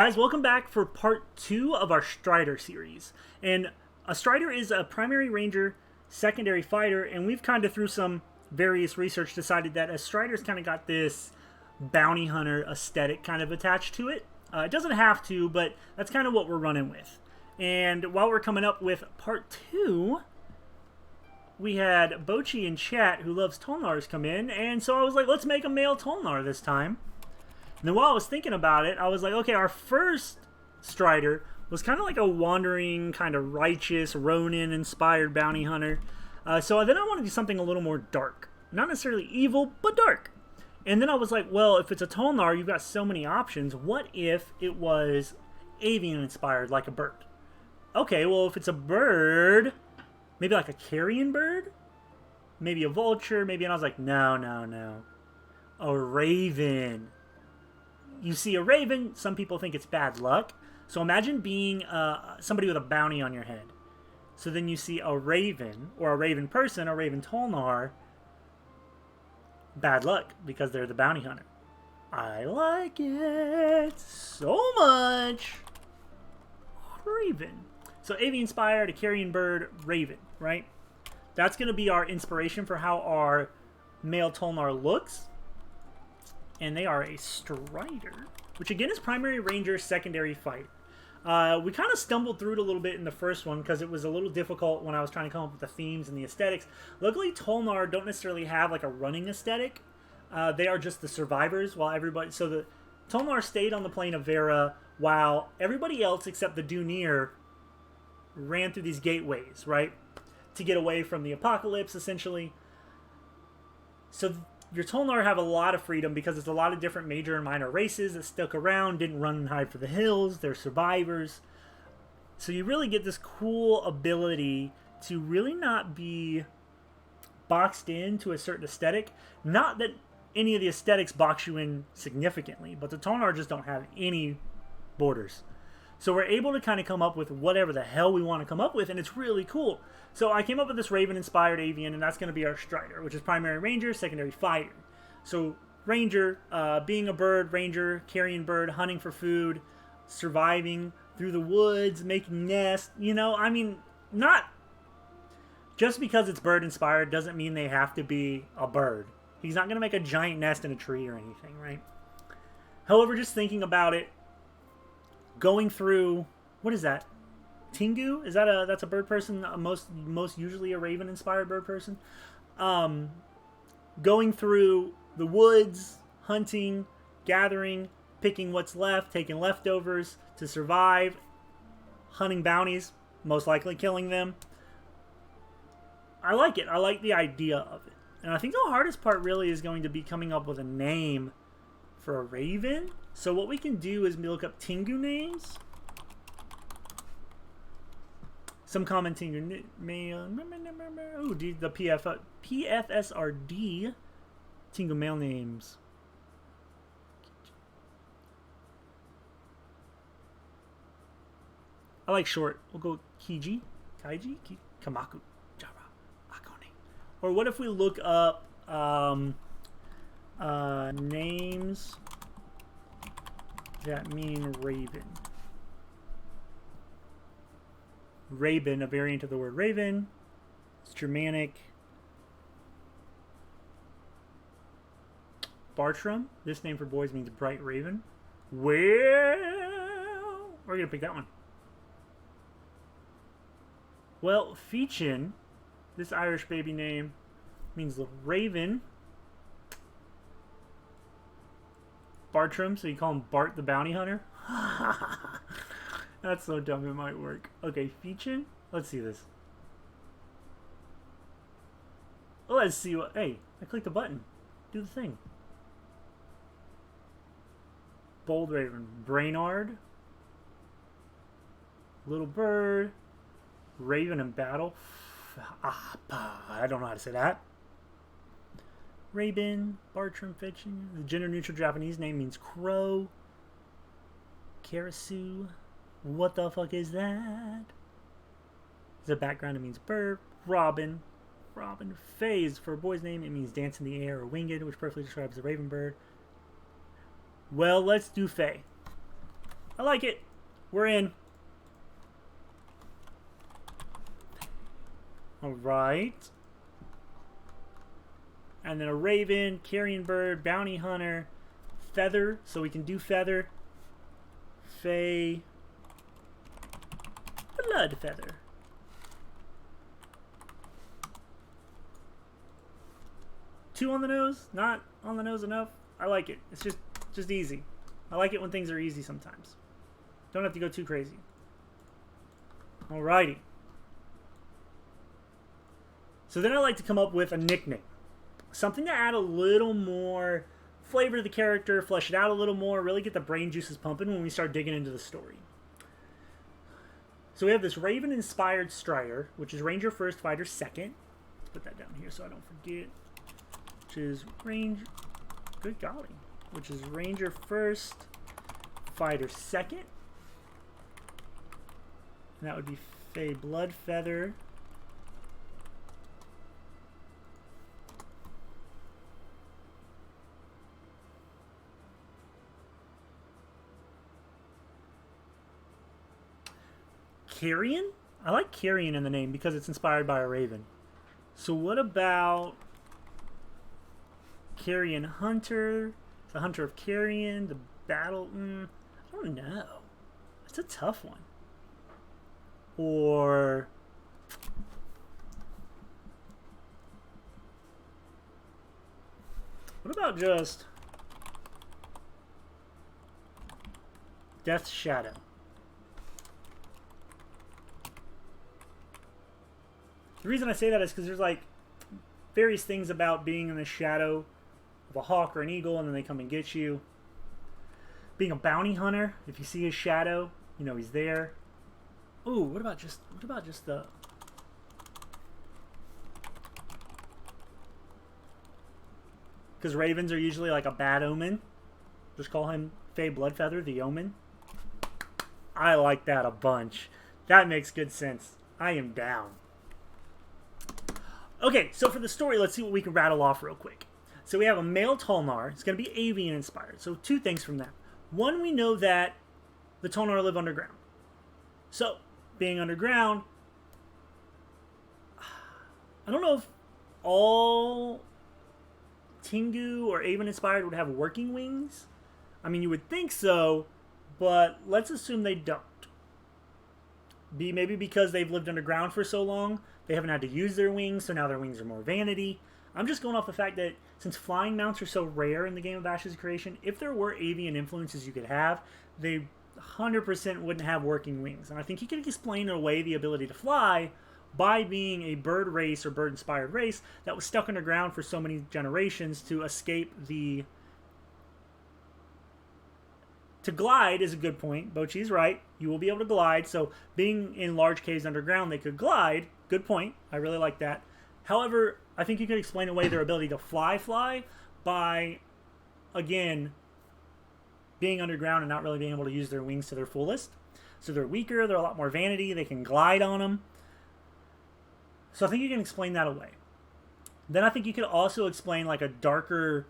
Guys, welcome back for part 2 of our Strider series. And a Strider is a primary ranger, secondary fighter, and we've kind of through some various research decided that a Strider's kind of got this bounty hunter aesthetic kind of attached to it. It doesn't have to, but that's kind of what we're running with. And while we're coming up with part 2, we had Bochi in chat who loves Tulnars come in, and so I was like, let's make a male Tulnar this time. And then while I was thinking about it, I was like, okay, our first Strider was kind of like a wandering, kind of righteous, Ronin-inspired bounty hunter. So then I want to do something a little more dark. Not necessarily evil, but dark. And then I was like, well, if it's a Tulnar, you've got so many options. What if it was avian-inspired, like a bird? Okay, well, if it's a bird, maybe like a carrion bird? Maybe a vulture, maybe... And I was like, no. A raven. You see a raven, some people think it's bad luck. So imagine being somebody with a bounty on your head. So then you see a raven, or a raven person, a raven Tulnar. Bad luck, because they're the bounty hunter. I like it so much. Raven. So avian-inspired, a carrion bird, raven, right? That's going to be our inspiration for how our male Tulnar looks. And they are a Strider, which again is primary ranger, secondary fighter. We kind of stumbled through it a little bit in the first one because it was a little difficult when I was trying to come up with the themes and the aesthetics. Luckily, Tulnar don't necessarily have like a running aesthetic. They are just the survivors while everybody... So the Tulnar stayed on the plane of Vera while everybody else except the Dunir ran through these gateways, right? To get away from the apocalypse, essentially. So your Tulnar have a lot of freedom because there's a lot of different major and minor races that stuck around, didn't run and hide for the hills. They're survivors. So you really get this cool ability to really not be boxed into a certain aesthetic. Not that any of the aesthetics box you in significantly, but the Tulnar just don't have any borders. So we're able to kind of come up with whatever the hell we want to come up with, and it's really cool. So I came up with this Raven-inspired avian, and that's going to be our Strider, which is primary ranger, secondary fighter. So ranger, being a bird, ranger, carrion bird, hunting for food, surviving through the woods, making nests. You know, I mean, not just because it's bird-inspired doesn't mean they have to be a bird. He's not going to make a giant nest in a tree or anything, right? However, just thinking about it, going through, what is that? Tengu? Is that that's a bird person? Most usually a raven-inspired bird person. Going through the woods, hunting, gathering, picking what's left, taking leftovers to survive, hunting bounties, most likely killing them. I like it. I like the idea of it. And I think the hardest part really is going to be coming up with a name for a raven. So what we can do is look up Tengu names. Some common Tengu ooh, the PFSRD Tengu male names. I like short. We'll go Kaiji, Kamaku, Jara, Akone. Or what if we look up names that mean raven? Raven, a variant of the word raven. It's Germanic. Bartram. This name for boys means bright raven. Well, we're going to pick that one. Well, Feechin, this Irish baby name, means the raven. Bartram, so you call him Bart the Bounty Hunter? That's so dumb, it might work. Okay, Feechin? Let's see this. Let's see what... Hey, I clicked the button. Do the thing. Bold Raven. Brainard. Little Bird. Raven in Battle. I don't know how to say that. Raven. Bartram Fitching. The gender-neutral Japanese name means crow. Karasu. What the fuck is that? The background, it means bird. Robin. Robin. Phase, for a boy's name, it means dance in the air or winged, which perfectly describes the raven bird. Well, let's do Fae. I like it. We're in. All right. And then a raven, carrion bird, bounty hunter, feather. So we can do feather. Fey. Blood feather. Two on the nose, not on the nose enough. I like it. It's just easy. I like it when things are easy sometimes. Don't have to go too crazy. Alrighty. So then I like to come up with a nickname. Something to add a little more flavor to the character, flesh it out a little more, really get the brain juices pumping when we start digging into the story. So we have this Raven-inspired Strider, which is Ranger first, Fighter second. Let's put that down here so I don't forget. Which is Ranger... Good golly. Which is Ranger first, Fighter second. And that would be Fey Blood Feather. Carrion? I like Carrion in the name because it's inspired by a raven. So what about Carrion Hunter? The Hunter of Carrion? The Battle... I don't know. It's a tough one. Or... what about just Death's Shadow? The reason I say that is because there's like various things about being in the shadow of a hawk or an eagle and then they come and get you. Being a bounty hunter, if you see his shadow, you know he's there. Ooh, what about just the... because ravens are usually like a bad omen. Just call him Fey Bloodfeather, the omen. I like that a bunch. That makes good sense. I am down. Okay, so for the story, let's see what we can rattle off real quick. So we have a male Tulnar. It's going to be avian inspired. So two things from that. One, we know that the Tulnar live underground. So, being underground, I don't know if all Tengu or avian inspired would have working wings. I mean, you would think so, but let's assume they don't. Maybe because they've lived underground for so long, they haven't had to use their wings, so now their wings are more vanity. I'm just going off the fact that since flying mounts are so rare in the game of Ashes of Creation, if there were avian influences you could have, they 100% wouldn't have working wings. And I think you can explain away the ability to fly by being a bird race or bird-inspired race that was stuck underground for so many generations to escape the... To glide is a good point. Bochi's right. You will be able to glide. So being in large caves underground, they could glide. Good point. I really like that. However, I think you could explain away their ability to fly by, again, being underground and not really being able to use their wings to their fullest. So they're weaker. They're a lot more vanity. They can glide on them. So I think you can explain that away. Then I think you could also explain like a darker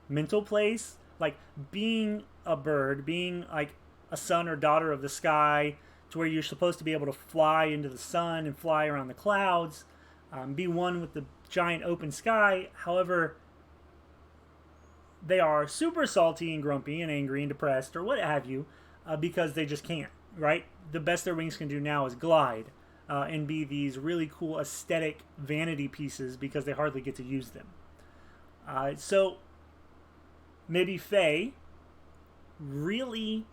mental place. Like being a bird, being like a son or daughter of the sky, to where you're supposed to be able to fly into the sun and fly around the clouds, be one with the giant open sky. However, they are super salty and grumpy and angry and depressed or what have you, because they just can't, right? The best their wings can do now is glide and be these really cool aesthetic vanity pieces because they hardly get to use them. So maybe Faye really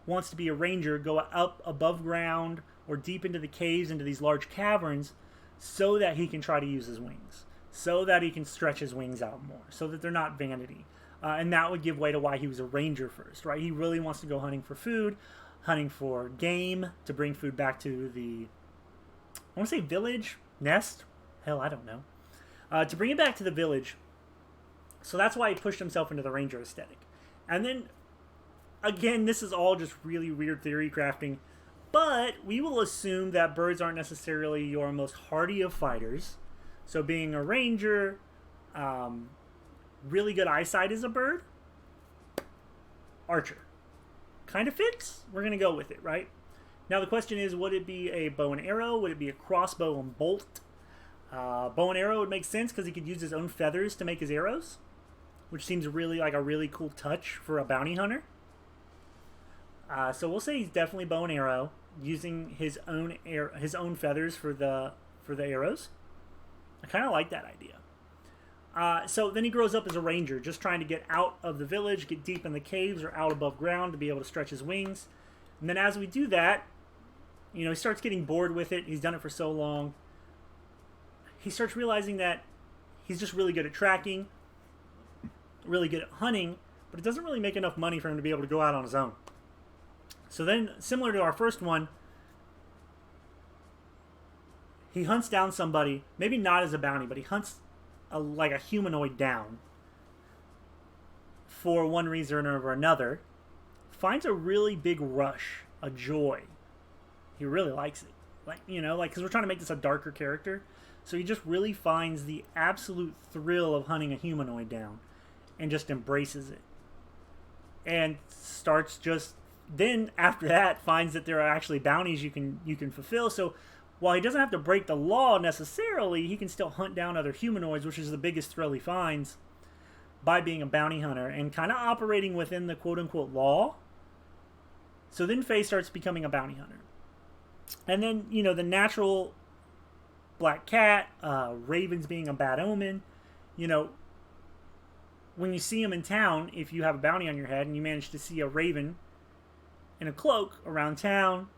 wants to be a ranger, go up above ground or deep into the caves, into these large caverns, so that he can try to use his wings, so that he can stretch his wings out more, so that they're not vanity. And that would give way to why he was a ranger first, right? He really wants to go hunting for food, hunting for game, to bring food back to the, I want to say village, nest? Hell, I don't know. To bring it back to the village. So that's why he pushed himself into the ranger aesthetic. And then, again, this is all just really weird theory crafting, but we will assume that birds aren't necessarily your most hardy of fighters. So being a ranger, really good eyesight as a bird, archer. kind of fits. We're going to go with it, right? Now the question is, would it be a bow and arrow? Would it be a crossbow and bolt? Bow and arrow would make sense because he could use his own feathers to make his arrows, which seems really like a really cool touch for a bounty hunter. So we'll say he's definitely bow and arrow, using his own feathers for the arrows. I kind of like that idea. So then he grows up as a ranger, just trying to get out of the village, get deep in the caves or out above ground to be able to stretch his wings. And then as we do that, you know, he starts getting bored with it. He's done it for so long. He starts realizing that he's just really good at tracking, really good at hunting, but it doesn't really make enough money for him to be able to go out on his own. So then, similar to our first one, he hunts down somebody, maybe not as a bounty, but he hunts like a humanoid down for one reason or another, finds a really big rush, a joy. He really likes it. Like, you know, like, because we're trying to make this a darker character. So he just really finds the absolute thrill of hunting a humanoid down and just embraces it. And starts just, then after that, finds that there are actually bounties you can fulfill. So while he doesn't have to break the law necessarily, he can still hunt down other humanoids, which is the biggest thrill he finds by being a bounty hunter and kind of operating within the quote-unquote law. So then Faye starts becoming a bounty hunter. And then, you know, the natural black cat, ravens being a bad omen, you know, when you see him in town, if you have a bounty on your head and you manage to see a raven in a cloak around town,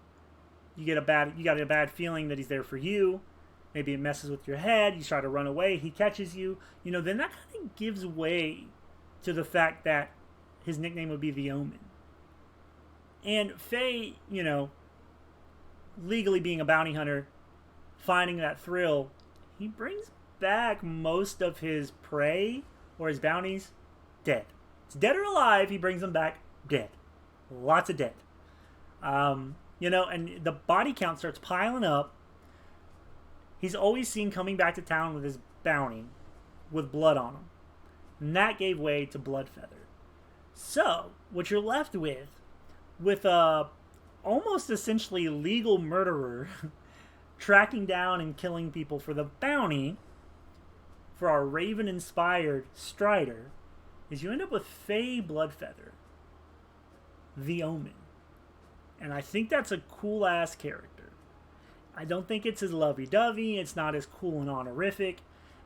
you got a bad feeling that he's there for you. Maybe it messes with your head. You try to run away. He catches you. You know, then that kind of gives way to the fact that his nickname would be the Omen. And Faye, you know, legally being a bounty hunter, finding that thrill, he brings back most of his prey or his bounties dead. It's dead or alive, he brings them back dead. Lots of dead. You know, and the body count starts piling up. He's always seen coming back to town with his bounty with blood on him. And that gave way to Bloodfeather. So, what you're left with a almost essentially legal murderer tracking down and killing people for the bounty for our Raven-inspired Strider, is you end up with Faye Bloodfeather, the Omen. And I think that's a cool-ass character. I don't think it's as lovey-dovey. It's not as cool and honorific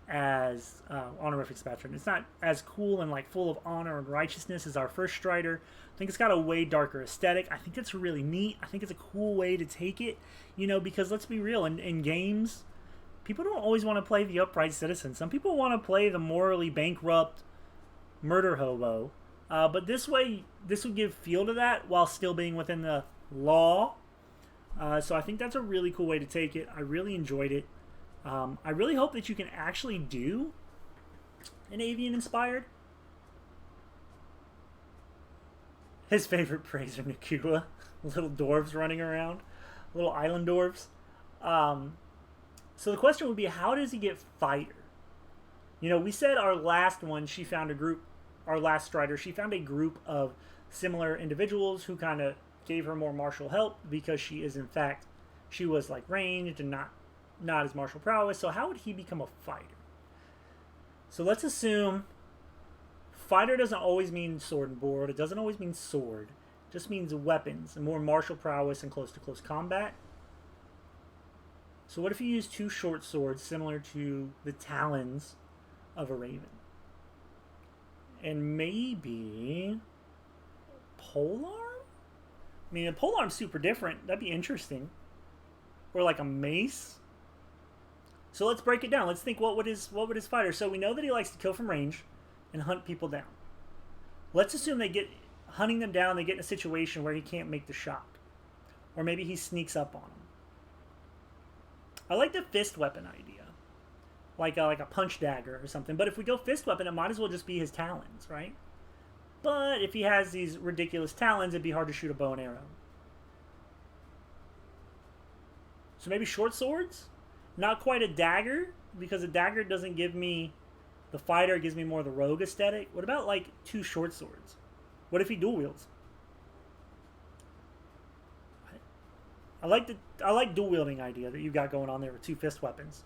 as honorific Spatron. It's not as cool and like full of honor and righteousness as our first Strider. I think it's got a way darker aesthetic. I think that's really neat. I think it's a cool way to take it, you know, because let's be real, in games, people don't always want to play the upright citizen. Some people want to play the morally bankrupt murder hobo. But this way, this would give feel to that while still being within the law. So I think that's a really cool way to take it. I really enjoyed it. I really hope that you can actually do an Avian inspired. His favorite praise are Nakua. Little dwarves running around. Little island dwarves. So the question would be, how does he get fighter? You know, we said our last one, she found a group, our last Strider, she found a group of similar individuals who kind of gave her more martial help because she is, in fact, she was like ranged and not as martial prowess. So how would he become a fighter? So let's assume fighter doesn't always mean sword and board. It doesn't always mean sword. It just means weapons and more martial prowess and close-to-close combat. So what if you use two short swords similar to the talons of a raven? And maybe polearm? I mean, a polearm's super different. That'd be interesting. Or like a mace. So let's break it down. Let's think, what would his fighter? So we know that he likes to kill from range and hunt people down. Let's assume hunting them down, they get in a situation where he can't make the shot. Or maybe he sneaks up on them. I like the fist weapon idea. Like a punch dagger or something. But if we go fist weapon, it might as well just be his talons, right? But if he has these ridiculous talons, it'd be hard to shoot a bow and arrow. So maybe short swords? Not quite a dagger, because a dagger doesn't give me the fighter, it gives me more the rogue aesthetic. What about like two short swords? What if he dual wields? I like dual wielding idea that you got going on there with 2 fist weapons.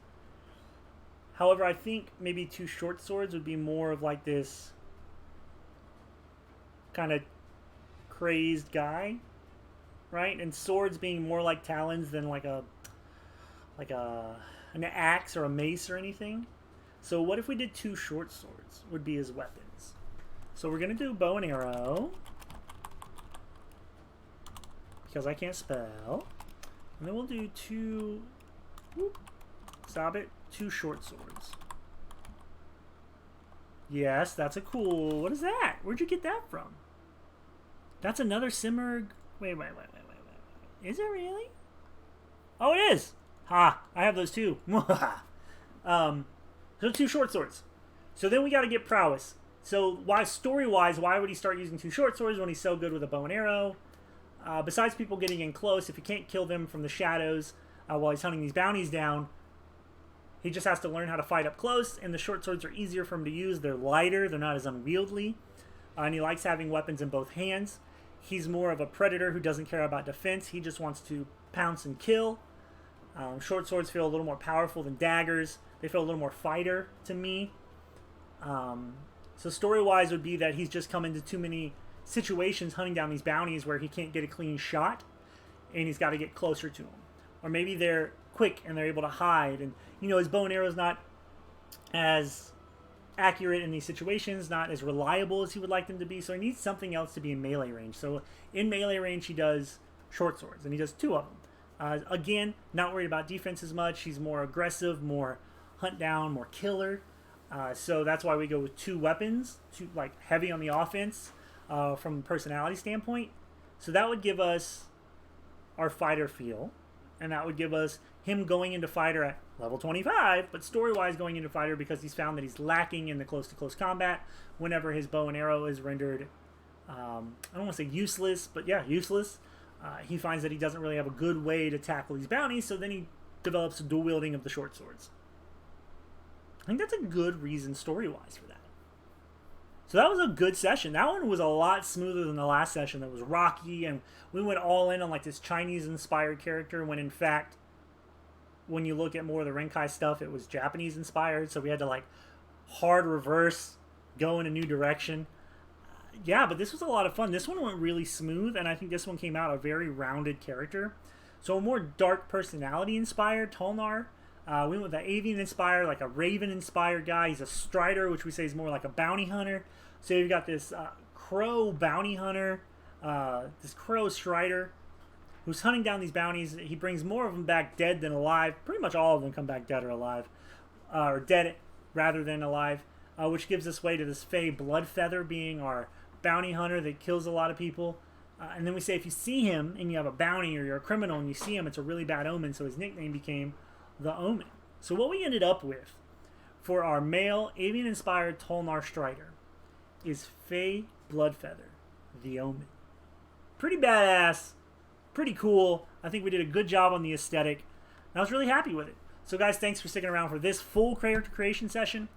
However, I think maybe 2 short swords would be more of like this kind of crazed guy, right? And swords being more like talons than like an axe or a mace or anything. So what if we did 2 short swords would be his weapons? So we're gonna do bow and arrow because I can't spell, and then we'll do 2. Whoop, stop it. 2 short swords. Yes, that's a cool. What is that? Where'd you get that from? That's another Simmer. Wait. Is it really? Oh, it is. Ha! I have those too. So 2 short swords. So then we got to get prowess. So why, story-wise, why would he start using 2 short swords when he's so good with a bow and arrow? Besides people getting in close, if he can't kill them from the shadows while he's hunting these bounties down, he just has to learn how to fight up close, and the short swords are easier for him to use. They're lighter, they're not as unwieldy, and he likes having weapons in both hands. He's more of a predator who doesn't care about defense. He just wants to pounce and kill. Short swords feel a little more powerful than daggers. They feel a little more fighter to me. So story-wise would be that he's just come into too many situations hunting down these bounties where he can't get a clean shot, and he's got to get closer to them. Or maybe they're quick and they're able to hide, and his bow and arrow is not as accurate in these situations, not as reliable as he would like them to be, so he needs something else to be in melee range. So in melee range he does short swords, and he does 2 of them. Again, not worried about defense as much. He's more aggressive, more hunt down, more killer, so that's why we go with 2 weapons, like heavy on the offense from a personality standpoint. So that would give us our fighter feel, and that would give us him going into fighter at level 25, but story-wise going into fighter because he's found that he's lacking in the close-to-close combat whenever his bow and arrow is rendered, I don't want to say useless, but yeah, useless. He finds that he doesn't really have a good way to tackle these bounties, so then he develops a dual wielding of the short swords. I think that's a good reason story-wise for that. So that was a good session. That one was a lot smoother than the last session that was rocky, and we went all in on like this Chinese-inspired character when in fact, when you look at more of the Renkai stuff, it was Japanese-inspired, so we had to like hard reverse, go in a new direction. Yeah, but this was a lot of fun. This one went really smooth, and I think this one came out a very rounded character. So a more dark personality-inspired Tulnar. We went with the Avian-inspired, like a Raven-inspired guy. He's a Strider, which we say is more like a bounty hunter. So you've got this Crow bounty hunter, this Crow Strider, who's hunting down these bounties. He brings more of them back dead than alive. Pretty much all of them come back dead or alive, or dead rather than alive, which gives us way to this Fey Bloodfeather being our bounty hunter that kills a lot of people. And then we say if you see him and you have a bounty or you're a criminal and you see him, it's a really bad omen, so his nickname became the Omen. So what we ended up with for our male Avian-inspired Tulnar Strider is Fey Bloodfeather, the Omen. Pretty badass, pretty cool. I think we did a good job on the aesthetic, and I was really happy with it. So guys, thanks for sticking around for this full character creation session.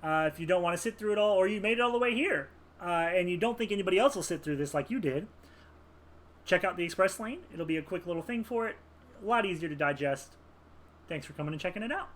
If you don't want to sit through it all, or you made it all the way here, and you don't think anybody else will sit through this like you did, check out the Express Lane. It'll be a quick little thing for it. A lot easier to digest. Thanks for coming and checking it out.